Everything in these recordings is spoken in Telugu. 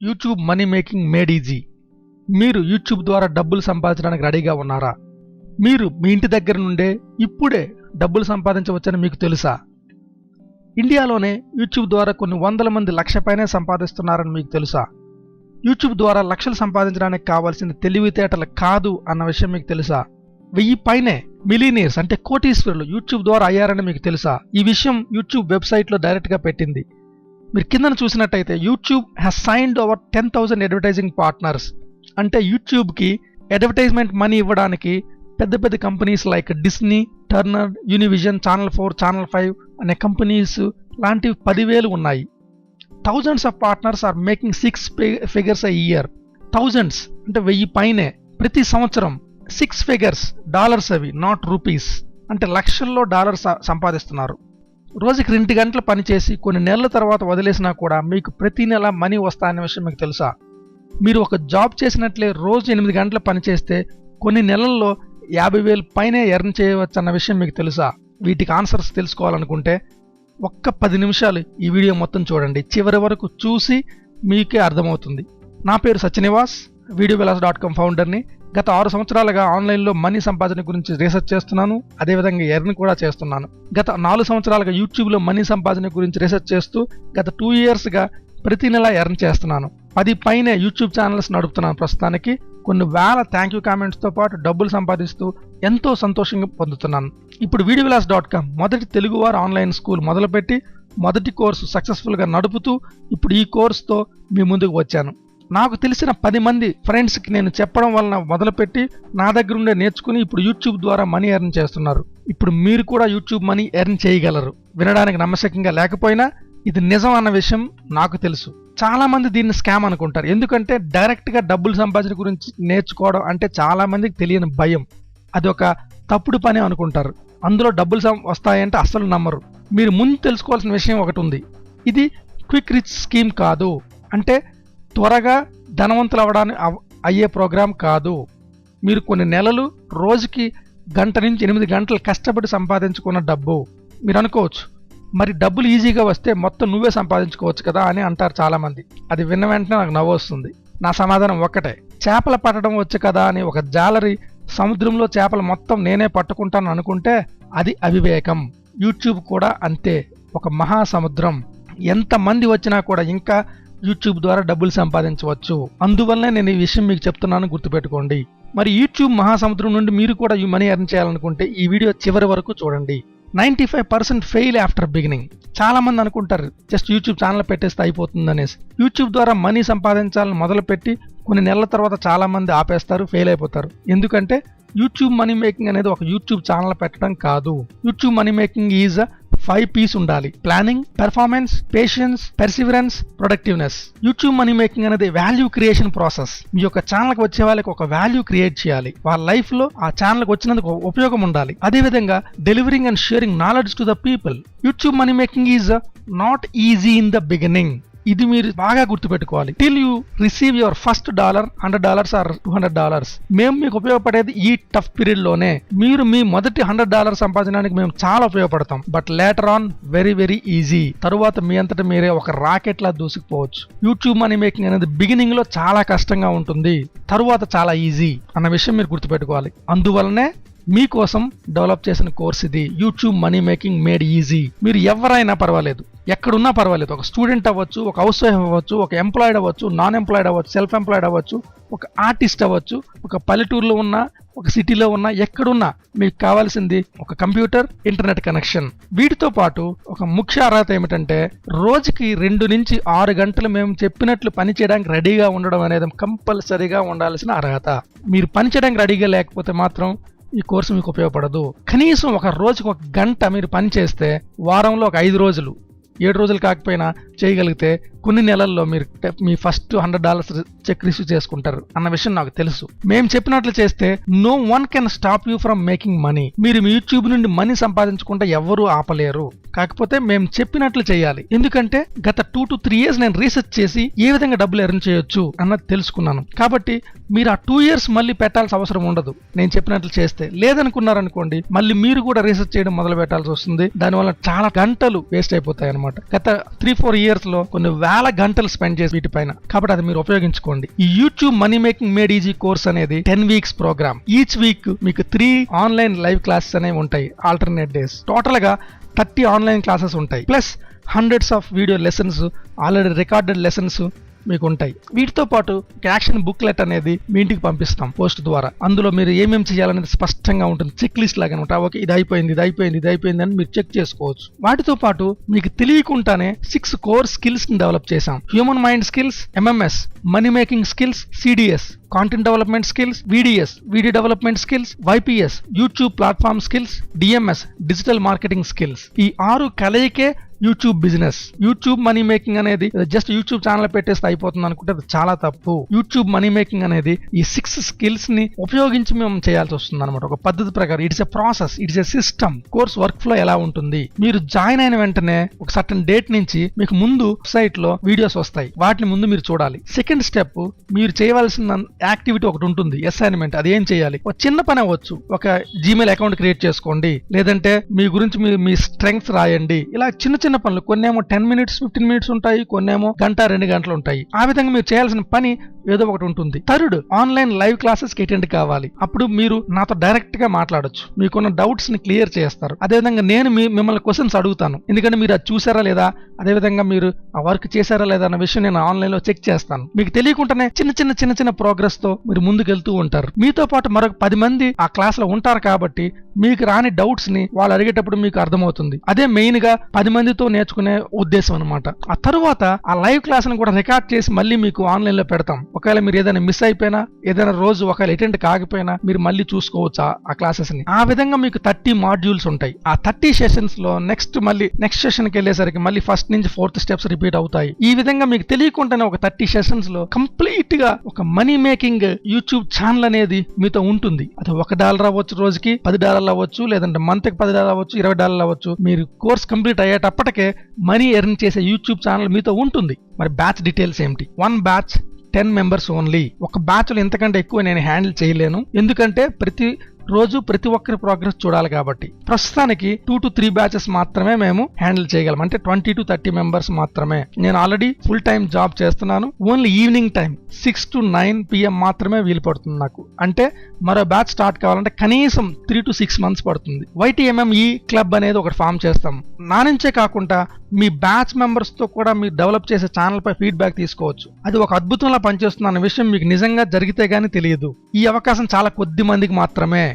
YouTube money making made easy. మీరు యూట్యూబ్ ద్వారా డబ్బులు సంపాదించడానికి రెడీగా ఉన్నారా? మీరు మీ ఇంటి దగ్గర నుండే ఇప్పుడే డబ్బులు సంపాదించవచ్చని మీకు తెలుసా? ఇండియాలోనే యూట్యూబ్ ద్వారా కొన్ని వందల మంది లక్ష పైనే సంపాదిస్తున్నారని మీకు తెలుసా? యూట్యూబ్ ద్వారా లక్షలు సంపాదించడానికి కావాల్సిన తెలివితేటలు కాదు అన్న విషయం మీకు తెలుసా? 1000 పైనే మిలీనియర్స్ అంటే కోటీశ్వరులు యూట్యూబ్ ద్వారా అయ్యారని మీకు తెలుసా? ఈ విషయం యూట్యూబ్ వెబ్సైట్లో డైరెక్ట్గా పెట్టింది. మీరు కిందన చూసినట్టయితే YouTube has signed over 10,000 advertising partners. అంటే యూట్యూబ్కి అడ్వర్టైజ్మెంట్ మనీ ఇవ్వడానికి పెద్ద పెద్ద companies like Disney, Turner, Univision, channel 4, channel 5 అనే కంపెనీస్ లాంటివి 10,000 ఉన్నాయి. Thousands of partners are making 6 figures a year. Thousands అంటే 1000 పైనే ప్రతి సంవత్సరం 6 ఫిగర్స్, డాలర్స్ అవి, నాట్ రూపీస్. అంటే లక్షల్లో డాలర్స్ సంపాదిస్తున్నారు. రోజుకి 2 గంటలు పనిచేసి కొన్ని నెలల తర్వాత వదిలేసినా కూడా మీకు ప్రతి నెల మనీ వస్తాయనే విషయం మీకు తెలుసా? మీరు ఒక జాబ్ చేసినట్లే రోజు 8 గంటలు పనిచేస్తే కొన్ని నెలల్లో 50,000 పైనే ఎర్న్ చేయవచ్చు అన్న విషయం మీకు తెలుసా? వీటికి ఆన్సర్స్ తెలుసుకోవాలనుకుంటే ఒక్క 10 నిమిషాలు ఈ వీడియో మొత్తం చూడండి. చివరి వరకు చూసి మీకే అర్థమవుతుంది. నా పేరు సత్యనివాస్, videovillas.com ఫౌండర్ని. గత 6 సంవత్సరాలుగా ఆన్లైన్లో మనీ సంపాదన గురించి రీసెర్చ్ చేస్తున్నాను, అదేవిధంగా ఎర్న్ కూడా చేస్తున్నాను. గత 4 సంవత్సరాలుగా యూట్యూబ్లో మనీ సంపాదన గురించి రీసెర్చ్ చేస్తూ గత 2 ఇయర్స్గా ప్రతి నెల ఎర్న్ చేస్తున్నాను. 10 పైనే యూట్యూబ్ ఛానల్స్ నడుపుతున్నాను ప్రస్తుతానికి. కొన్ని వేల థ్యాంక్ యూ కామెంట్స్తో పాటు డబ్బులు సంపాదిస్తూ ఎంతో సంతోషంగా పొందుతున్నాను. ఇప్పుడు videovillas.com మొదటి తెలుగువారు ఆన్లైన్ స్కూల్ మొదలుపెట్టి మొదటి కోర్సు సక్సెస్ఫుల్గా నడుపుతూ ఇప్పుడు ఈ కోర్సుతో మీ ముందుకు వచ్చాను. నాకు తెలిసిన 10 మంది ఫ్రెండ్స్కి నేను చెప్పడం వలన మొదలుపెట్టి నా దగ్గర ఉండే నేర్చుకుని ఇప్పుడు యూట్యూబ్ ద్వారా మనీ ఎర్న్ చేస్తున్నారు. ఇప్పుడు మీరు కూడా యూట్యూబ్ మనీ ఎర్న్ చేయగలరు. వినడానికి నమ్మశక్యంగా లేకపోయినా ఇది నిజం అన్న విషయం నాకు తెలుసు. చాలా మంది దీన్ని స్కామ్ అనుకుంటారు. ఎందుకంటే డైరెక్ట్గా డబ్బులు సంపాదన గురించి నేర్చుకోవడం అంటే చాలా మందికి తెలియని భయం. అది ఒక తప్పుడు పని అనుకుంటారు. అందులో డబ్బులు వస్తాయంటే అస్సలు నమ్మరు. మీరు ముందు తెలుసుకోవాల్సిన విషయం ఒకటి ఉంది. ఇది క్విక్ రిచ్ స్కీమ్ కాదు. అంటే త్వరగా ధనవంతులు అవ్వడానికి అయ్యే ప్రోగ్రాం కాదు. మీరు కొన్ని నెలలు రోజుకి 1 గంట నుంచి 8 గంటలు కష్టపడి సంపాదించుకున్న డబ్బు. మీరు అనుకోవచ్చు, మరి డబ్బులు ఈజీగా వస్తే మొత్తం నువ్వే సంపాదించుకోవచ్చు కదా అని అంటారు చాలామంది. అది విన్న వెంటనే నాకు నవ్వు వస్తుంది. నా సమాధానం ఒక్కటే, చేపలు పట్టడం వచ్చు కదా అని ఒక జాలరి సముద్రంలో చేపలు మొత్తం నేనే పట్టుకుంటాను అనుకుంటే అది అవివేకం. యూట్యూబ్ కూడా అంతే, ఒక మహాసముద్రం. ఎంతమంది వచ్చినా కూడా ఇంకా యూట్యూబ్ ద్వారా డబ్బులు సంపాదించవచ్చు. అందువల్లనే నేను ఈ విషయం మీకు చెప్తున్నాను, గుర్తుపెట్టుకోండి. మరి యూట్యూబ్ మహాసముద్రం నుండి మీరు కూడా ఈ మనీ ఎర్న్ చేయాలనుకుంటే ఈ వీడియో చివరి వరకు చూడండి. 95% ఫెయిల్ ఆఫ్టర్ బిగినింగ్. చాలా మంది అనుకుంటారు జస్ట్ యూట్యూబ్ ఛానల్ పెట్టేస్తే అయిపోతుంది అనేసి. యూట్యూబ్ ద్వారా మనీ సంపాదించాలని మొదలుపెట్టి కొన్ని నెలల తర్వాత చాలా మంది ఆపేస్తారు, ఫెయిల్ అయిపోతారు. ఎందుకంటే యూట్యూబ్ మనీ మేకింగ్ అనేది ఒక యూట్యూబ్ ఛానల్ పెట్టడం కాదు. YouTube money making is 5 P's ఉండాలి: planning, performance, patience, perseverance, productiveness. YouTube money making అనేది వాల్యూ క్రియేషన్ ప్రాసెస్. మీ యొక్క ఛానల్కి వచ్చే వాళ్ళకి ఒక వాల్యూ క్రియేట్ చేయాలి. వాళ్ళ లైఫ్ లో ఆ ఛానల్కి వచ్చినందుకు ఉపయోగం ఉండాలి. అదేవిధంగా delivering and sharing knowledge to the people. YouTube money making is not easy in the beginning. ఇది మీరు బాగా గుర్తుపెట్టుకోవాలి. Till you receive your first $100, $100 or $200. మేము మీకు ఉపయోగపడేది ఈ టఫ్ పీరియడ్ లోనే. మీరు మీ మొదటి $100 సంపాదించడానికి మేము చాలా ఉపయోగపడతాం. But later on very very easy. తరువాత మీ అంతటా మీరే ఒక రాకెట్ లా దూసుకుపోవచ్చు. యూట్యూబ్ మనీ మేకింగ్ అనేది బిగినింగ్ లో చాలా కష్టంగా ఉంటుంది, తరువాత చాలా ఈజీ అన్న విషయం మీరు గుర్తుపెట్టుకోవాలి. అందువల్లనే మీకోసం డెవలప్ చేసిన కోర్స్ ఇది, YouTube money making made easy. మీరు ఎవరైనా పర్వాలేదు, ఎక్కడున్నా పర్వాలేదు. ఒక స్టూడెంట్ అవ్వచ్చు, ఒక హౌస్ వైఫ్ అవ్వచ్చు, ఒక ఎంప్లాయిడ్ అవ్వచ్చు, నాన్ ఎంప్లాయిడ్ అవ్వచ్చు, సెల్ఫ్ ఎంప్లాయిడ్ అవ్వచ్చు, ఒక ఆర్టిస్ట్ అవ్వచ్చు, ఒక పల్లెటూరులో ఉన్న, ఒక సిటీలో ఉన్న, ఎక్కడున్నా మీకు కావాల్సింది ఒక కంప్యూటర్, ఇంటర్నెట్ కనెక్షన్. వీటితో పాటు ఒక ముఖ్య అర్హత ఏమిటంటే రోజుకి 2 నుంచి 6 గంటలు మేము చెప్పినట్లు పని చేయడానికి రెడీగా ఉండడం అనేది కంపల్సరీగా ఉండాల్సిన అర్హత. మీరు పని చేయడానికి రెడీగా లేకపోతే మాత్రం ఈ కోర్సు మీకు ఉపయోగపడదు. కనీసం ఒక రోజుకు 1 గంట మీరు పని చేస్తే వారంలో ఒక 5 రోజులు, 7 రోజులు కాకపోయినా చేయగలిగితే కొన్ని నెలల్లో మీరు మీ ఫస్ట్ $100 చెక్ రిసీవ్ చేసుకుంటారు అన్న విషయం నాకు తెలుసు. మేము చెప్పినట్లు చేస్తే no one can stop you from making money. మీరు మీ యూట్యూబ్ నుండి మనీ సంపాదించుకుంటే ఎవ్వరూ ఆపలేరు. కాకపోతే మేము చెప్పినట్లు చేయాలి. ఎందుకంటే గత 2 to 3 years నేను రీసెర్చ్ చేసి ఏ విధంగా డబ్బులు ఎర్న్ చేయొచ్చు అన్నది తెలుసుకున్నాను. కాబట్టి మీరు ఆ 2 years మళ్ళీ పెట్టాల్సిన అవసరం ఉండదు నేను చెప్పినట్లు చేస్తే. లేదనుకున్నారనుకోండి మళ్ళీ మీరు కూడా రీసెర్చ్ చేయడం మొదలు పెట్టాల్సి వస్తుంది. దానివల్ల చాలా గంటలు వేస్ట్ అయిపోతాయి అనమాట. గత 3-4 years లో కొన్ని చాలా గంటలు స్పెండ్ చేసి వీటిపైన, కాబట్టి అది మీరు ఉపయోగించుకోండి. ఈ YouTube money making made easy course అనేది 10 వీక్స్ ప్రోగ్రామ్. ఈచ్ వీక్ మీకు 3 ఆన్లైన్ లైవ్ క్లాసెస్ అనేవి ఉంటాయి ఆల్టర్నేట్ డేస్. టోటల్ గా 30 ఆన్లైన్ క్లాసెస్ ఉంటాయి, plus hundreds of video lessons, already recorded lessons మీకు ఉంటాయి. వీటితో పాటు యాక్షన్ బుక్లెట్ అనేది మీ ఇంటికి పంపిస్తాం పోస్ట్ ద్వారా. అందులో మీరు ఏమేమి చేయాలనేది స్పష్టంగా ఉంటుంది, చెక్ లిస్ట్ లాగా అనమాట. ఓకే, ఇది అయిపోయింది అని మీరు చెక్ చేసుకోవచ్చు. వాటితో పాటు మీకు తెలియకుండానే 6 కోర్ స్కిల్స్ ని డెవలప్ చేశాం. Human mind skills, MMS, money making skills, CDS, content development skills, VDS, video development skills, YPS, YouTube platform skills, DMS, digital marketing skills. ఈ 6 కలయికే YouTube business. YouTube money making అనేది జస్ట్ యూట్యూబ్ ఛానల్ పెట్టేస్తే అయిపోతుంది అనుకుంటే అది చాలా తప్పు. యూట్యూబ్ మనీ మేకింగ్ అనేది ఈ 6 స్కిల్స్ ని ఉపయోగించి మేము చేయాల్సి వస్తుంది అనమాట. ఒక పద్ధతి ప్రకారం it's a process, it's a system. Course work flow ఎలా ఉంటుంది, మీరు జాయిన్ అయిన వెంటనే ఒక సర్టన్ డేట్ నుంచి మీకు ముందు సైట్ లో వీడియోస్ వస్తాయి, వాటిని ముందు మీరు చూడాలి. సెకండ్ స్టెప్, మీరు చేయవలసిన యాక్టివిటీ ఒకటి ఉంటుంది, అసైన్మెంట్. అది ఏం చేయాలి? ఒక చిన్న పని అవ్వచ్చు, ఒక జీమెయిల్ అకౌంట్ క్రియేట్ చేసుకోండి, లేదంటే మీ గురించి మీ స్ట్రెంగ్స్ రాయండి. ఇలా చిన్న చిన్న పనులు, కొన్నేమో 10 minutes 15 minutes ఉంటాయి, కొన్నేమో 1-2 గంటలు ఉంటాయి. ఆ విధంగా మీరు చేయాల్సిన పని ఏదో ఒకటి ఉంటుంది. థర్డ్, ఆన్లైన్ లైవ్ క్లాసెస్ కి అటెండ్ కావాలి. అప్పుడు మీరు నాతో డైరెక్ట్ గా మాట్లాడొచ్చు, మీకున్న డౌట్స్ ని క్లియర్ చేస్తారు. అదేవిధంగా నేను మిమ్మల్ని క్వశ్చన్స్ అడుగుతాను, ఎందుకంటే మీరు అది చూసారా లేదా, అదేవిధంగా మీరు ఆ వర్క్ చేశారా లేదా అన్న విషయం నేను ఆన్లైన్ లో చెక్ చేస్తాను. మీకు తెలియకుండానే చిన్న చిన్న ప్రోగ్రెస్ తో మీరు ముందుకెళ్తూ ఉంటారు. మీతో పాటు మరొక 10 మంది ఆ క్లాస్ లో ఉంటారు కాబట్టి మీకు రాని డౌట్స్ ని వాళ్ళు అడిగేటప్పుడు మీకు అర్థమవుతుంది. అదే మెయిన్ గా 10 మందితో నేర్చుకునే ఉద్దేశం అనమాట. ఆ తరువాత ఆ లైవ్ క్లాస్ ని కూడా రికార్డ్ చేసి మళ్ళీ మీకు ఆన్లైన్ లో పెడతాం. ఒకవేళ మీరు ఏదైనా మిస్ అయిపోయినా, ఏదైనా రోజు ఒకవేళ అటెండ్ కాకపోయినా మీరు మళ్ళీ చూసుకోవచ్చు ఆ క్లాసెస్ ని. ఆ విధంగా మీకు 30 మాడ్యూల్స్ ఉంటాయి. ఆ 30 సెషన్స్ లో నెక్స్ట్ సెషన్ కి వెళ్ళేసరికి మళ్ళీ ఫస్ట్ నుంచి 4th స్టెప్స్ రిపీట్ అవుతాయి. ఈ విధంగా మీకు తెలియకుండానే ఒక 30 సెషన్స్ లో కంప్లీట్ గా ఒక మనీ మేకింగ్ యూట్యూబ్ ఛానల్ అనేది మీతో ఉంటుంది. అది $1 అవ్వచ్చు, రోజుకి $10 అవ్వచ్చు, లేదంటే మంత్ కి $10 అవ్వచ్చు, $20 అవ్వచ్చు. మీరు కోర్స్ కంప్లీట్ అయ్యేటప్పటికే మనీ ఎర్న్ చేసే యూట్యూబ్ ఛానల్ మీతో ఉంటుంది. మరి బ్యాచ్ డీటెయిల్స్ ఏమిటి? 1 బ్యాచ్ 10 members ఓన్లీ. ఒక బ్యాచ్ లో ఎంతకంటే ఎక్కువ నేను హ్యాండిల్ చేయలేను, ఎందుకంటే ప్రతి ఒక్కరి ప్రోగ్రెస్ చూడాలి కాబట్టి. ప్రస్తుతానికి 2 to 3 బ్యాచెస్ మాత్రమే మేము హ్యాండిల్ చేయగలం, అంటే 20 to 30 members మాత్రమే. నేను ఆల్రెడీ ఫుల్ టైం జాబ్ చేస్తున్నాను. Only evening time 6 to 9 PM మాత్రమే వీలు పడుతుంది నాకు. అంటే మరో బ్యాచ్ స్టార్ట్ కావాలంటే కనీసం 3 to 6 months పడుతుంది. YTMME క్లబ్ అనేది ఒకటి ఫామ్ చేస్తాం. నా నుంచే కాకుండా మీ బ్యాచ్ మెంబర్స్ తో కూడా మీరు డెవలప్ చేసే ఛానల్ పై ఫీడ్బ్యాక్ తీసుకోవచ్చు. అది ఒక అద్భుతంలా పనిచేస్తుంది అన్న విషయం మీకు నిజంగా జరిగితే గానీ తెలియదు. ఈ అవకాశం చాలా కొద్ది మందికి మాత్రమే.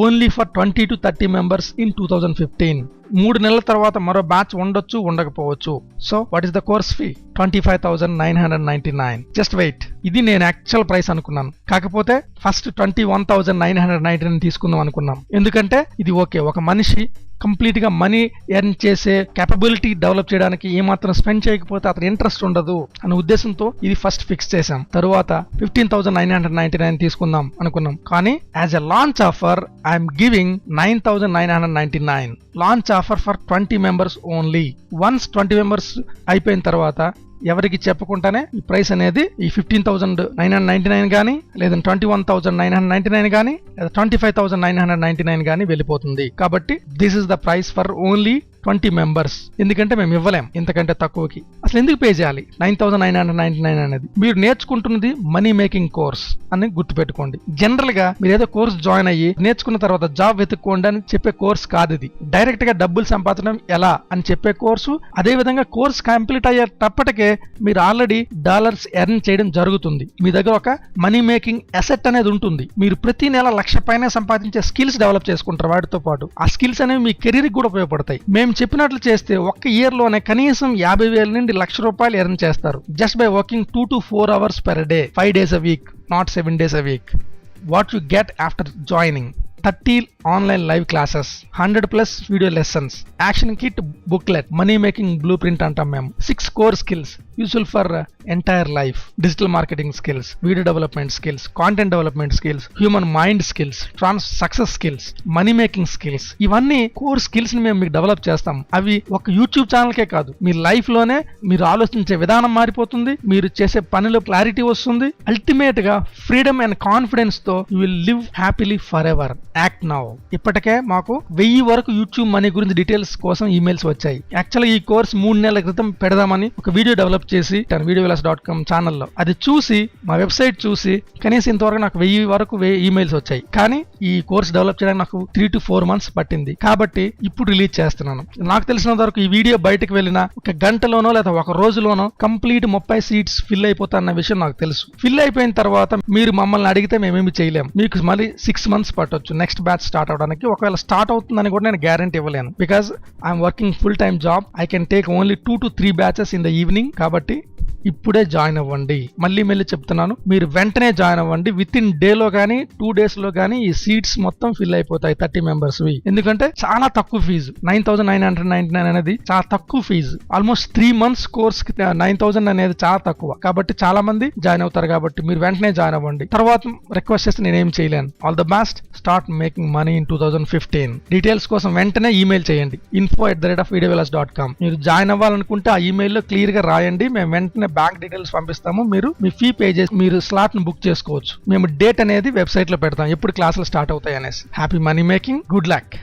Only for 20 to 30 members in 2015. 3 నెలల తర్వాత మరో బ్యాచ్ ఉండొచ్చు, ఉండకపోవచ్చు. So what is the course fee? 25,999. Just wait. ఇది నేను యాక్చువల్ ప్రైస్ అనుకున్నాను, కాకపోతే ఫస్ట్ 21,999 తీసుకుందాం అనుకున్నాం. ఎందుకంటే ఇది ఓకే, ఒక మనిషి కంప్లీట్ గా మనీ ఎర్న్ చేసే కేపబిలిటీ డెవలప్ చేయడానికి ఏమాత్రం స్పెండ్ చేయకపోతే అతను ఇంట్రెస్ట్ ఉండదు అనే ఉద్దేశంతో ఇది ఫస్ట్ ఫిక్స్ చేశాం. తరువాత 15,999 తీసుకుందాం అనుకున్నాం. కానీ as a launch offer I'm giving 9,999. Launch offer for 20 members only. Once 20 members అయిపోయిన తర్వాత ఎవరికి చెప్పకుండానే ఈ ప్రైస్ అనేది ఈ 15,999 గానీ, లేదా 21,999 గానీ, లేదా 25,999 గానీ వెళ్ళిపోతుంది. కాబట్టి this is the price for only 20 members. ఎందుకంటే మేము ఇవ్వలేం ఇంతకంటే తక్కువకి. అసలు ఎందుకు పే చేయాలి 9,999 అనేది? మీరు నేర్చుకుంటున్నది మనీ మేకింగ్ కోర్స్ అని గుర్తుపెట్టుకోండి. జనరల్ గా మీరు ఏదో కోర్స్ జాయిన్ అయ్యి నేర్చుకున్న తర్వాత జాబ్ వెతుక్కోండి అని చెప్పే కోర్స్ కాదు ఇది. డైరెక్ట్ గా డబ్బులు సంపాదించడం ఎలా అని చెప్పే కోర్సు. అదే విధంగా కోర్స్ కంప్లీట్ అయ్యేటప్పటికే మీరు ఆల్రెడీ డాలర్స్ ఎర్న్ చేయడం జరుగుతుంది. మీ దగ్గర ఒక మనీ మేకింగ్ అసెట్ అనేది ఉంటుంది. మీరు ప్రతి నెల 1,00,000 పైన సంపాదించే స్కిల్స్ డెవలప్ చేసుకుంటారు. వాటితో పాటు ఆ స్కిల్స్ అనేవి మీ కెరీర్ కూడా ఉపయోగపడతాయి. మేము చెప్పినట్లు చేస్తే ఒక్క ఇయర్ లోనే కనీసం 50,000 నుండి ₹1,00,000 ఎర్న్ చేస్తారు. Just by working 2 to 4 hours per day, 5 days a week, not 7 days a week. What you get after joining? 30 online live classes, 100+ video lessons, action kit booklet, money making blue print అంటాం మేము, 6 core skills useful for entire life, digital marketing skills, video development skills, content development skills, human mind skills, success skills, money making skills. ఇవన్నీ కోర్ స్కిల్స్ ని మేము మీకు డెవలప్ చేస్తాం. అవి ఒక యూట్యూబ్ ఛానల్కే కాదు, మీ లైఫ్ లోనే మీరు ఆలోచించే విధానం మారిపోతుంది, మీరు చేసే పనిలో క్లారిటీ వస్తుంది. అల్టిమేట్ గా ఫ్రీడమ్ అండ్ కాన్ఫిడెన్స్ తో you will live happily for ever. Act now. ఇప్పటికే మాకు 1000 వరకు యూట్యూబ్ మనీ గురించి డీటెయిల్స్ కోసం ఈమెయిల్స్ వచ్చాయి. యాక్చువల్గా ఈ కోర్స్ 3 నెలల క్రితం పెడదామని ఒక వీడియో డెవలప్ చేసి videovillas.com ఛానల్లో అది చూసి మా వెబ్సైట్ చూసి కనీసం ఇంతవరకు నాకు 1000 వరకు ఈమెయిల్స్ వచ్చాయి. కానీ ఈ కోర్స్ డెవలప్ చేయడానికి నాకు 3 to 4 months పట్టింది. కాబట్టి ఇప్పుడు రిలీజ్ చేస్తున్నాను. నాకు తెలిసినంత వరకు ఈ వీడియో బయటకు వెళ్ళినా ఒక గంటలోనో లేదా ఒక రోజులోనో కంప్లీట్ 30 సీట్స్ ఫిల్ అయిపోతాయన్న విషయం నాకు తెలుసు. ఫిల్ అయిపోయిన తర్వాత మీరు మమ్మల్ని అడిగితే మేమేమి చేయలేం. మీకు మళ్ళీ 6 months పట్టొచ్చు నెక్స్ట్ బ్యాచ్ స్టార్ట్ అవడానికి. ఒకవేళ స్టార్ట్ అవుతుందని కూడా నేను గ్యారంటీ ఇవ్వలేను. Because I'm working full time job. I can take only 2 to 3 batches in the evening. కాబట్టి ఇప్పుడే జాయిన్ అవ్వండి. మళ్ళీ చెప్తున్నాను, మీరు వెంటనే జాయిన్ అవ్వండి. విత్ ఇన్ డేలో కానీ 2 days లో కానీ ఈ సీట్స్ మొత్తం ఫిల్ అయిపోతాయి 30 members. ఎందుకంటే చాలా తక్కువ ఫీజు, 9,999 అనేది చాలా తక్కువ ఫీజు. ఆల్మోస్ట్ 3 months కోర్స్ కి 9,000 అనేది చాలా తక్కువ. కాబట్టి చాలా మంది జాయిన్ అవుతారు. కాబట్టి మీరు వెంటనే జాయిన్ అవ్వండి. తర్వాత రిక్వెస్ట్ చేస్తే నేనేం చేయలేను. All the best. Start making money in 2015. Details కోసం వెంటనే ఈమెయిల్ చేయండి info@videovillas.com. మీరు జాయిన్ అవ్వాలనుకుంటే ఆ ఈమెయిల్లో క్లియర్ గా రాయండి. మేము వెంటనే బ్యాంక్ డీటెయిల్స్ పంపిస్తాము. మీరు మీ ఫీ పే చేసి మీరు స్లాట్ ను బుక్ చేసుకోవచ్చు. మేము డేట్ అనేది వెబ్సైట్ లో పెడతాం ఎప్పుడు క్లాసులు స్టార్ట్ అవుతాయి అనేసి. Happy money making. Good luck.